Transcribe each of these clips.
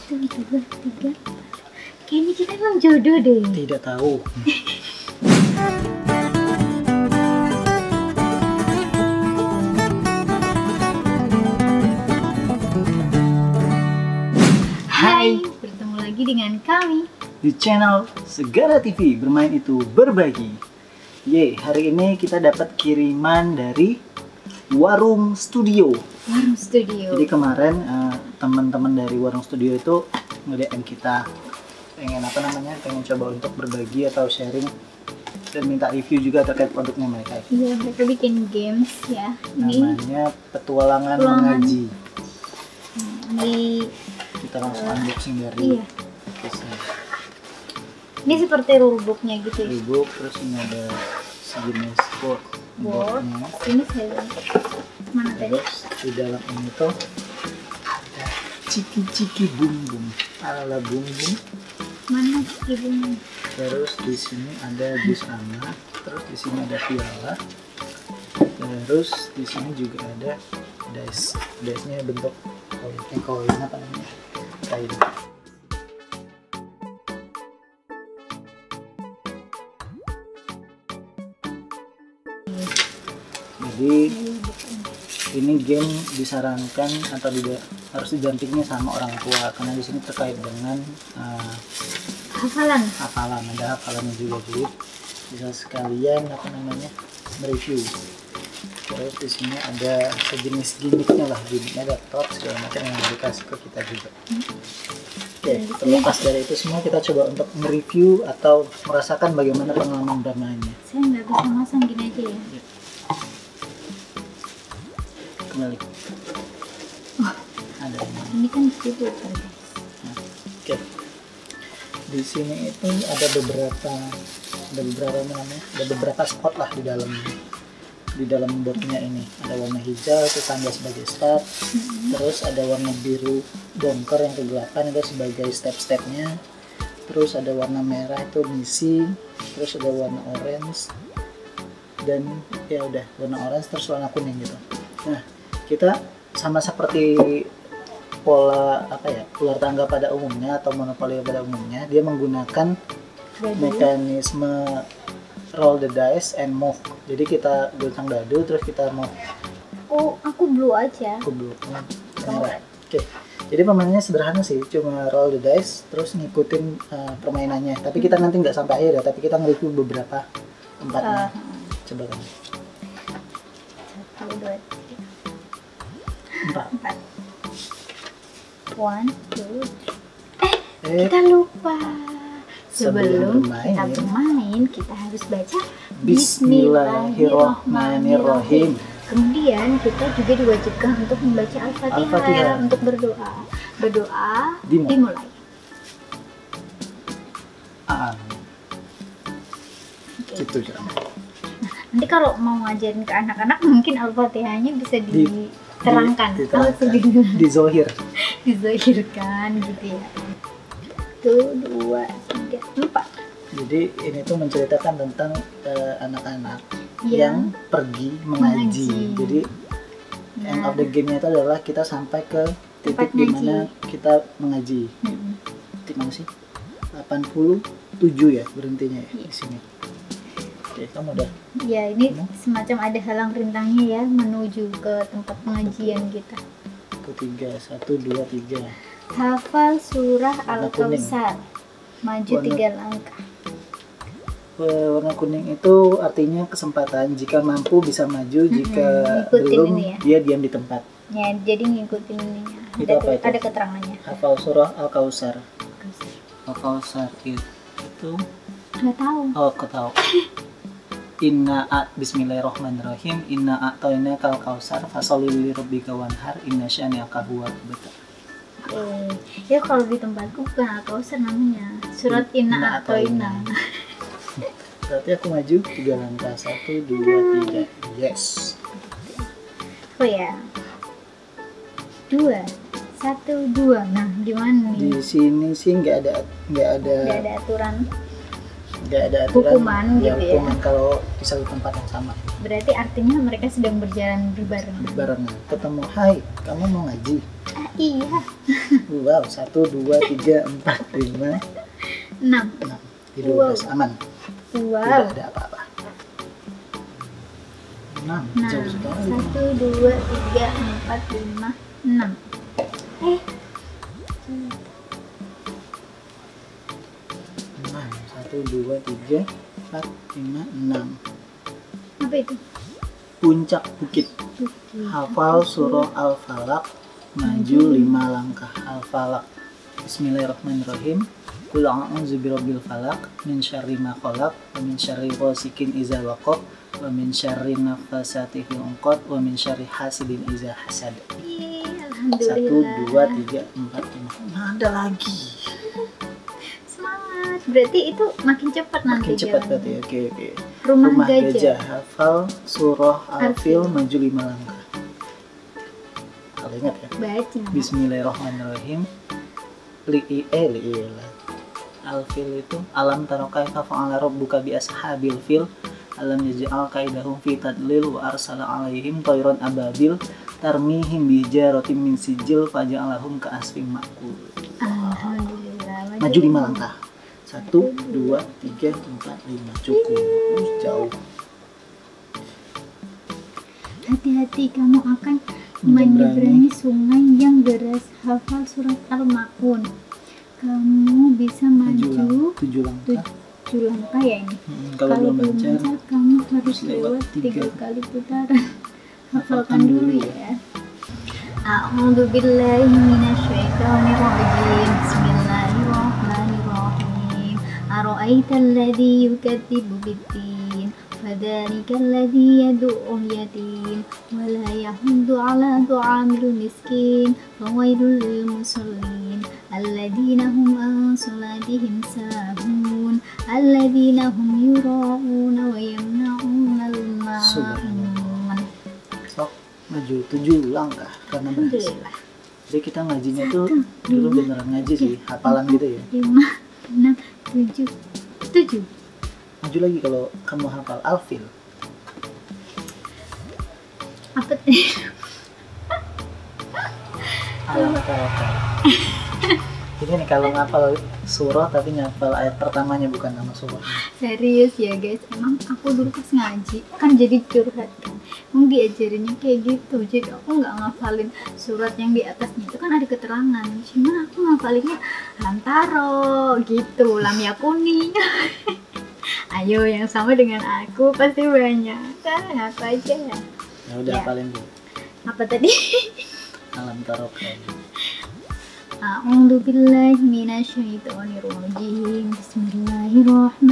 1, 2, 3. Kayaknya kita emang jodoh deh. Tidak tahu. Hai, bertemu lagi dengan kami Di channel Segara TV, bermain itu berbagi. Hari ini kita dapat kiriman dari Warung Studio. Warung Studio. Jadi kemarin teman-teman dari Warung Studio itu nge-DM kita pengen coba untuk berbagi atau sharing dan minta review juga terkait produknya mereka. Iya, mereka bikin games ya. Namanya Petualangan Mengaji. Ini Kita langsung unboxing dari iya. case-nya. Ini seperti rulebooknya gitu ya. Rulebook, terus ini ada sejenis Board. boardnya. Ini saya mana tadi? Terus di dalam ini tuh ada ciki-ciki bum-bum ala bum-bum. Mana ibunya? Terus di sini ada jus anak, terus di sini ada piala, terus di sini juga ada dice. Dice-nya bentuk koin apa namanya? Kain. Jadi ini game disarankan atau harus didampingi sama orang tua karena di sini terkait dengan Hafalan. ada hafalannya juga, jadi bisa sekalian mereview. Terus di sini ada sejenis gimmicknya ada top segala macam yang dikasih ke kita juga. Oke, terlepas dari itu semua kita coba untuk mereview atau merasakan bagaimana pengalaman bermainnya. Saya nggak bisa masang, gini aja ya. Kembali. Ada Ini kan gitu kan guys. Oke. Di sini itu ada beberapa spot lah di dalam boardnya ini. Ada warna hijau itu tanda sebagai start, terus ada warna biru bongkar yang kegelapan itu sebagai step-stepnya, terus ada warna merah itu misi, terus ada warna orange dan warna orange terus warna kuning gitu. Nah, kita sama seperti pola ular tangga pada umumnya atau monopoli pada umumnya, dia menggunakan mekanisme roll the dice and move. Jadi kita goncang dadu terus kita move. Oh, aku blue aja. Aku blue. Oke. Jadi permainannya sederhana sih, cuma roll the dice terus ngikutin permainannya. Tapi kita nanti nggak sampai akhir ya, tapi kita nge-review beberapa tempatnya. Coba kan. 1, 2, 3, 4. 1, 2, 3. Kita lupa. Sebelum kita bermain, kita harus baca Bismillahirrahmanirrahim. Kemudian kita juga diwajibkan untuk membaca Al-Fatihah untuk berdoa. Berdoa dimulai. Gitu kan. Nanti kalau mau ngajarin ke anak-anak mungkin Al-Fatihahnya bisa diterangkan. Dizohirkan gitu ya. 1, 2, 3, 4. Jadi ini tuh menceritakan tentang anak-anak yang pergi mengaji. Jadi end of the game-nya itu adalah kita sampai ke titik di mana kita mengaji. Titik mana sih? 87 ya berhentinya ya di sini. Oke, kamu udah? Ya, ini semacam ada halang rintangnya ya menuju ke tempat pengajian kita. Ketiga, 1, 2, 3. Hafal surah Al-Kautsar. Maju 3 langkah. Warna kuning itu artinya kesempatan. Jika mampu bisa maju, jika belum dia diam di tempat. Ya, jadi ngikutin ini. Ada keterangannya. Hafal surah Al-Kautsar. Al-Kautsar itu nggak tahu. Oh, kau tahu. Bismillahirrahmanirrahim. Inna a'tainakal kautsar fasholli lirabbika wanhar inna syani'aka huwal abtar. Ya kalau di tempatku bukan Al-Kautsar namanya. Surat Inna A'taina. Berarti aku maju 3 langkah. 1, 2, 3. Yes. Oh ya. 2, 1, 2. Nah, gimana nih? Di sini sih nggak ada aturan. nggak ada aturan hukuman ya, gitu ya. hukuman kalau di satu tempat yang sama. Berarti artinya mereka sedang berjalan Barengan ketemu, hai kamu mau ngaji? Iya. Wow, 1, 2, 3, 4, 5, 6. 6 di 12 aman, Wow. tidak ada apa-apa. 6 Nah, jauh sekali. 1, 2, 3, 4, 5, 6. 1, 2, 3, 4, 5, 6. Apa itu? Puncak bukit. Hafal surah Al-Falaq, maju 5 langkah. Al-Falaq. Bismillahirrahmanirrahim. Qul a'udzu birabbil falaq min syarri ma khalaq wa min syarri ghasikin idza waqab wa min syarri nafasati fil 'uqad wa min syarri hasidin idza hasad. Alhamdulillah. 1, 2, 3, 4, 5. Nah, ada lagi. Semangat. Berarti itu makin cepat nanti. Makin cepat jalannya. berarti. Oke. Rumah Rumah gajah. gajah. Hafal surah Al-Fil, maju 5 langkah. Kalau ingat ya. Baca. Bismillahirrahmanirrahim. Al-Fil itu alam tara kaifa fa'ala rabbuka bi ashabil fil alam yaj'al kaidahum fi tadlil wa arsala 'alaihim tayran ababil tarmihim bi hijaratin min sijil faja'alahum ka asfin ma'kul. Alhamdulillah. Maju 5 langkah. 1, 2, 3, 4, 5. Cukup. Jauh. Hati-hati, kamu akan menyeberangi sungai yang deras. Hafal surat Al-Maun. Kamu bisa maju 7 langkah. 7 langkah ya ini. Kalau belum lancar, kamu harus lewat lewat 3 3 kali putaran. Hafalkan dulu ya. A'udzu billahi minasyaitonir rajim. Bismillahirrahmanirrahim. Ara'aital ladzi yukadzibu bid-din fadzalika alladzi yad'u yatim wa la yahuddu 'ala ta'amil miskin fawailul lil musallin alladzina hum an salatihim sahun alladzina hum yura'una wa yamna'una al-ma'un. Sok maju 7 langkah karena berhasil. Alhamdulillah. Jadi kita ngajinya tuh dulu beneran ngaji sih, hafalan gitu ya. 5, 6, 7. 7. Maju lagi kalau kamu hafal Al-Fil. Apa tadi? Alam tawakal. Jadi nih kalau ngapal surah tapi ngapal ayat pertamanya bukan nama surah. Serius ya guys, emang aku dulu pas ngaji kan jadi curhat kan, emang diajarinnya kayak gitu, jadi aku nggak ngafalin surat yang di atasnya itu kan ada keterangan, cuman aku ngafalinnya lantaro gitu, lam yakuni. Ayo yang sama dengan aku pasti banyak kan, apa aja ya. Ya udah Ya. hafalin dulu. Apa tadi? Alam tawakal. A'udzu billahi minasyaitonir rajim.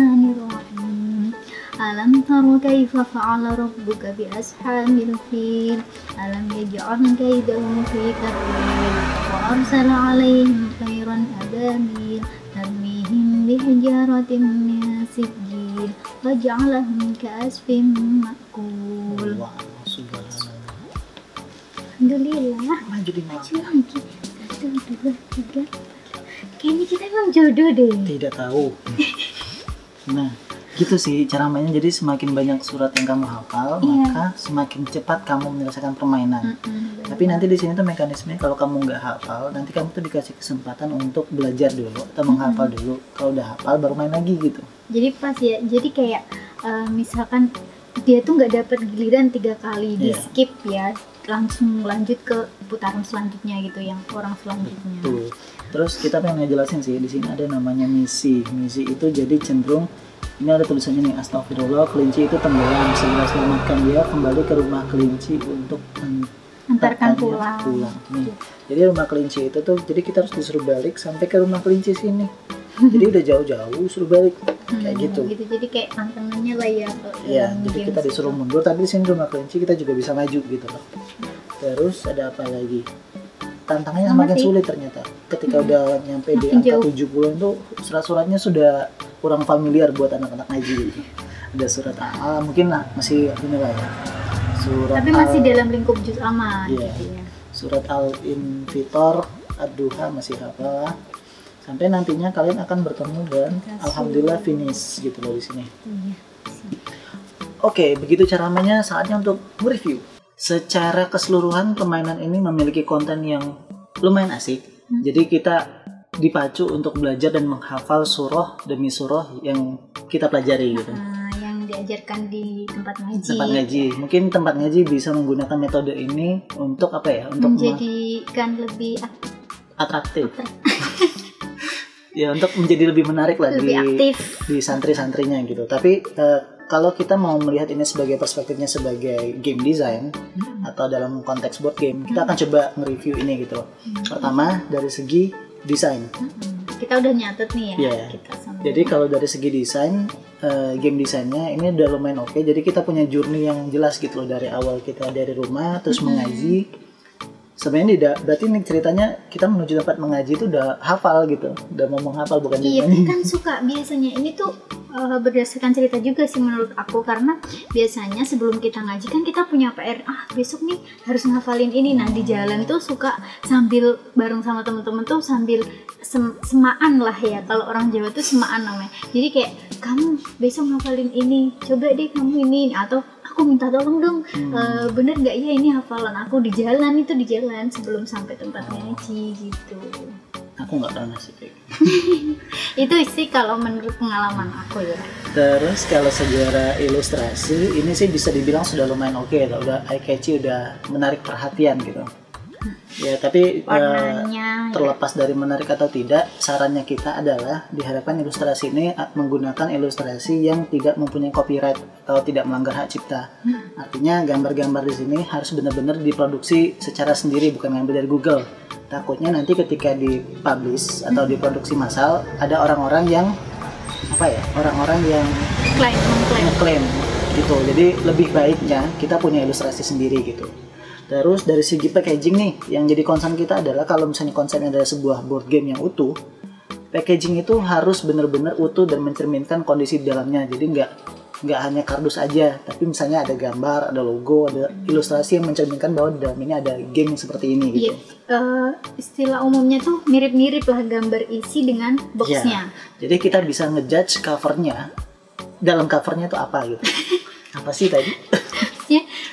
Bismillahirrahmanirrahim. Alam tara kaifa fa'ala rabbuka bi ashabil fil alam yaj'al kaidahum fi tadlil wa arsala 'alaihim tayran ababil tarmihim bi hijaratin min sijil faj'alahum ka'asfin ma'kul. Wah, subhanallah. Alhamdulillah. Maju di Maju lagi. 1, 2, 3. Kayaknya kita emang jodoh deh. Tidak tahu. Nah, gitu sih cara mainnya. Jadi semakin banyak surat yang kamu hafal, Iya. maka semakin cepat kamu menyelesaikan permainan. Tapi nanti di sini tuh mekanismenya kalau kamu nggak hafal, nanti kamu tuh dikasih kesempatan untuk belajar dulu atau menghafal dulu. Kalau udah hafal baru main lagi gitu. Jadi pas ya, jadi kayak misalkan dia tuh nggak dapat giliran 3 kali di Iya. skip ya, langsung lanjut ke putaran selanjutnya gitu, yang orang selanjutnya. Tuh. Terus kita pengen ngejelasin sih di sini ada namanya misi. Misi itu jadi cenderung ini ada tulisannya nih, astagfirullah, kelinci itu tenggelam, segera selamatkan dia kembali ke rumah kelinci untuk Antarkan katanya pulang. Nih. Jadi rumah kelinci itu tuh, jadi kita harus disuruh balik sampai ke rumah kelinci sini. Jadi udah jauh-jauh suruh balik kayak gitu. Jadi kayak tantangannya lah ya. Iya, jadi kita disuruh mundur, tapi di sini rumah kelinci kita juga bisa maju gitu loh. Terus ada apa lagi? Tantangannya Sama semakin sih. sulit ternyata. Ketika udah nyampe di Makin angka jauh. 70 itu surat-suratnya sudah kurang familiar buat anak-anak ngaji gitu. Ada surat A, mungkin lah masih inilah ya. Surat Tapi masih dalam lingkup juz amma Iya. gitu ya. Surat Al-Infitor, Ad-Duha masih hafal. sampai nantinya kalian akan bertemu dan alhamdulillah finish gitu loh di sini. Iya. Oke, begitu cara mainnya, saatnya untuk mereview. Secara keseluruhan permainan ini memiliki konten yang lumayan asik. Jadi kita dipacu untuk belajar dan menghafal surah demi surah yang kita pelajari gitu. Yang diajarkan di tempat ngaji. Tempat ngaji. Mungkin tempat ngaji bisa menggunakan metode ini untuk apa ya? Untuk menjadikan lebih atraktif. Ya, untuk menjadi lebih menarik lah di santri-santrinya gitu. Tapi kalau kita mau melihat ini sebagai perspektifnya sebagai game design atau dalam konteks board game, kita akan coba nge-review ini gitu. Pertama dari segi desain. Kita udah nyatet nih ya. Yeah. Jadi kalau dari segi desain, game desainnya ini udah lumayan oke. Jadi kita punya journey yang jelas gitu loh, dari awal kita dari rumah terus mengaji. Sebenarnya berarti ini ceritanya kita menuju tempat mengaji itu udah hafal gitu, udah mau menghafal bukan? Iya, kan suka biasanya ini tuh berdasarkan cerita juga sih menurut aku, karena biasanya sebelum kita ngaji kan kita punya PR, besok nih harus ngafalin ini. Nah di jalan tuh suka sambil bareng sama temen-temen tuh sambil semaan lah ya, kalau orang Jawa tuh semaan namanya. Jadi kayak kamu besok ngafalin ini, coba deh kamu ini, atau aku minta tolong dong, bener gak ya ini hafalan aku di jalan sebelum sampai tempat ngaji gitu. Aku nggak pernah sih kayak itu sih kalau menurut pengalaman aku ya. Terus kalau sejarah ilustrasi ini sih bisa dibilang sudah lumayan oke ya, udah eye catchy, udah menarik perhatian gitu. Ya tapi terlepas dari menarik atau tidak, sarannya kita adalah diharapkan ilustrasi ini menggunakan ilustrasi yang tidak mempunyai copyright atau tidak melanggar hak cipta. Artinya gambar-gambar di sini harus benar-benar diproduksi secara sendiri, bukan ngambil dari Google. Takutnya nanti ketika dipublish atau diproduksi massal ada orang-orang yang orang-orang yang mengklaim gitu. Jadi lebih baiknya kita punya ilustrasi sendiri gitu. Terus dari segi packaging nih, yang jadi concern kita adalah kalau misalnya konsepnya adalah sebuah board game yang utuh, packaging itu harus benar-benar utuh dan mencerminkan kondisi di dalamnya. Jadi nggak hanya kardus aja, tapi misalnya ada gambar, ada logo, ada ilustrasi yang mencerminkan bahwa di dalam ini ada game seperti ini gitu. Istilah umumnya tuh mirip-mirip lah gambar isi dengan boxnya. Jadi kita bisa ngejudge covernya, dalam covernya tuh apa gitu. Apa sih tadi?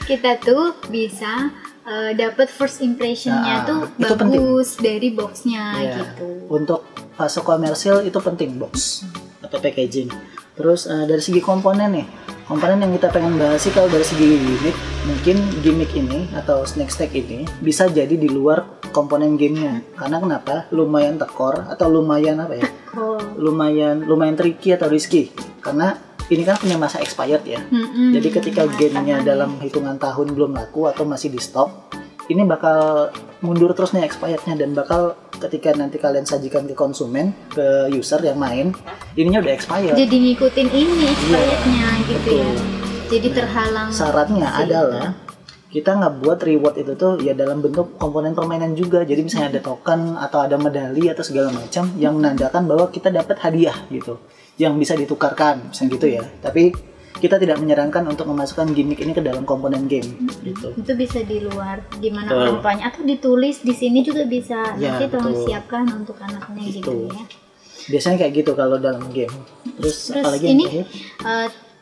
Kita tuh bisa dapat first impressionnya tuh bagus dari boxnya gitu. Untuk fase komersil itu penting box atau packaging. Terus dari segi komponen nih, komponen yang kita pengen bahas sih kalau dari segi gimmick, mungkin gimmick ini atau snack stack ini bisa jadi di luar komponen gamenya. Karena kenapa? Lumayan tekor atau lumayan lumayan tricky atau risky. Karena ini kan punya masa expired ya. Jadi ketika gamenya dalam hitungan tahun belum laku atau masih di stok, ini bakal mundur terus nih expirednya, dan bakal ketika nanti kalian sajikan ke konsumen, ke user yang main, ininya udah expired. Jadi ngikutin ini expirednya gitu ya. Jadi terhalang. Syaratnya adalah kita ngebuat reward itu tuh ya dalam bentuk komponen permainan juga. Jadi misalnya ada token atau ada medali atau segala macam yang menandakan bahwa kita dapat hadiah gitu, yang bisa ditukarkan misalnya gitu ya. Tapi kita tidak menyarankan untuk memasukkan gimmick ini ke dalam komponen game gitu. Itu bisa di luar, gimana orang tuanya, atau ditulis di sini juga bisa. Nanti tolong siapkan untuk anaknya gitu ya. Biasanya kayak gitu kalau dalam game. Terus apalagi ini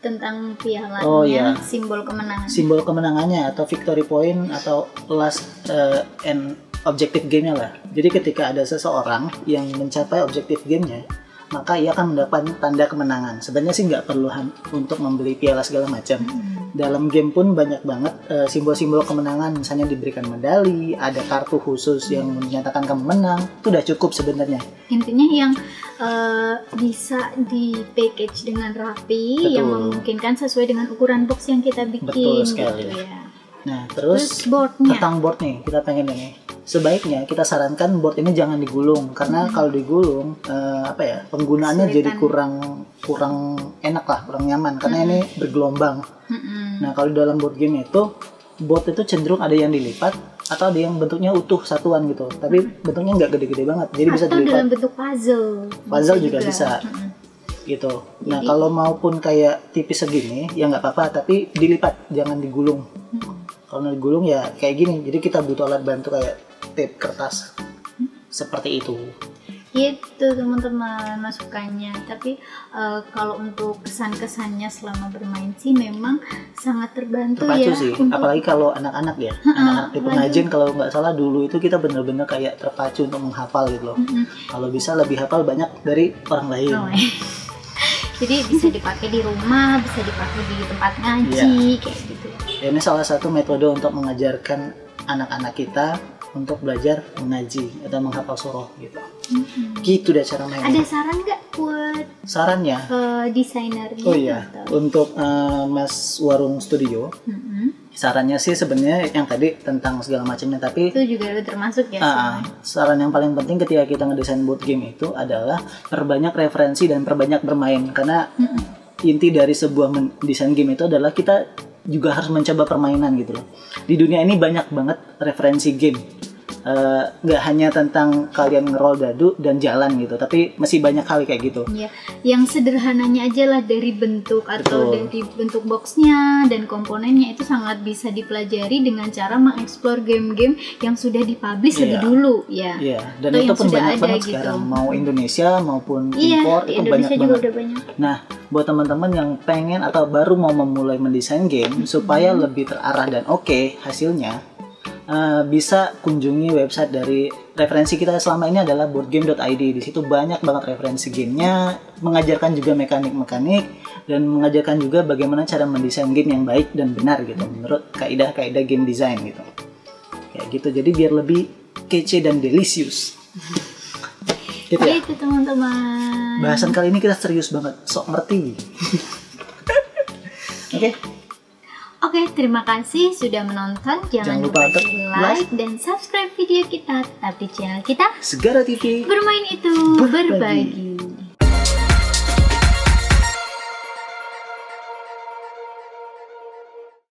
tentang pialanya, simbol kemenangan. Simbol kemenangannya atau victory point atau last and objective game-nya lah. Jadi ketika ada seseorang yang mencapai objektif game-nya, maka ia akan mendapat tanda kemenangan. Sebenarnya sih nggak perlu untuk membeli piala segala macam. Dalam game pun banyak banget simbol-simbol kemenangan. Misalnya diberikan medali, ada kartu khusus yang menyatakan kamu menang. Itu udah cukup sebenarnya. Intinya yang bisa di package dengan rapi, yang memungkinkan sesuai dengan ukuran box yang kita bikin. Betul sekali. Gitu ya. Nah, terus tentang board nih, kita pengen ini. Sebaiknya kita sarankan board ini jangan digulung, karena kalau digulung penggunaannya jadi kurang enak lah, kurang nyaman karena ini bergelombang. Nah, kalau dalam board game itu board itu cenderung ada yang dilipat atau ada yang bentuknya utuh satuan gitu, tapi bentuknya nggak gede-gede banget, jadi bisa dilipat. Atau dalam bentuk puzzle juga bisa. Gitu. Nah, kalau maupun kayak tipis segini ya nggak apa-apa, tapi dilipat, jangan digulung. Kalau digulung ya kayak gini, jadi kita butuh alat bantu kayak tape kertas seperti itu. Gitu teman-teman masukannya. Tapi kalau untuk kesan-kesannya selama bermain sih memang sangat terbantu Terpacu ya sih, untuk apalagi kalau anak-anak ya, anak-anak di apalagi- pengajian kalau nggak salah dulu itu kita bener-bener kayak terpacu untuk menghafal gitu loh. Kalau bisa lebih hafal banyak dari orang lain. Oh, jadi bisa dipakai di rumah, bisa dipakai di tempat ngaji kayak gitu. Ya, ini salah satu metode untuk mengajarkan anak-anak kita untuk belajar mengaji atau menghafal surah gitu. Gitu deh cara mainnya. Ada saran nggak buat Sarannya, desainernya? oh iya, atau- untuk Mas Warung Studio, sarannya sih sebenarnya yang tadi tentang segala macamnya, tapi Itu juga udah termasuk ya. saran yang paling penting ketika kita ngedesain board game itu adalah perbanyak referensi dan perbanyak bermain, karena inti dari sebuah desain game itu adalah kita juga harus mencoba permainan gitu loh. Di dunia ini banyak banget referensi game, nggak hanya tentang kalian ngerol dadu dan jalan gitu, tapi masih banyak hal kayak gitu. Ya, yang sederhananya aja lah dari bentuk atau Betul. dari bentuk boxnya dan komponennya itu sangat bisa dipelajari dengan cara mengeksplor game-game yang sudah dipublish lebih Iya. dulu ya. Iya, dan Atau itu yang pun sudah banyak ada banget gitu. sekarang, mau Indonesia maupun Iya, impor di itu Indonesia banyak juga banget. udah banyak. Nah, buat teman-teman yang pengen atau baru mau memulai mendesain game supaya lebih terarah dan oke hasilnya, bisa kunjungi website dari referensi kita selama ini adalah boardgame.id. Di situ banyak banget referensi gamenya, mengajarkan juga mekanik-mekanik dan mengajarkan juga bagaimana cara mendesain game yang baik dan benar gitu menurut kaidah-kaidah game design gitu. Kayak gitu. Jadi biar lebih kece dan delicious. Gitu ya. Gitu teman-teman. Bahasan kali ini kita serius banget, sok ngerti. Oke. Oke, terima kasih sudah menonton. Jangan lupa untuk di like dan subscribe video kita. Tetap di channel kita. Segara TV. Bermain itu Berbagi. berbagi.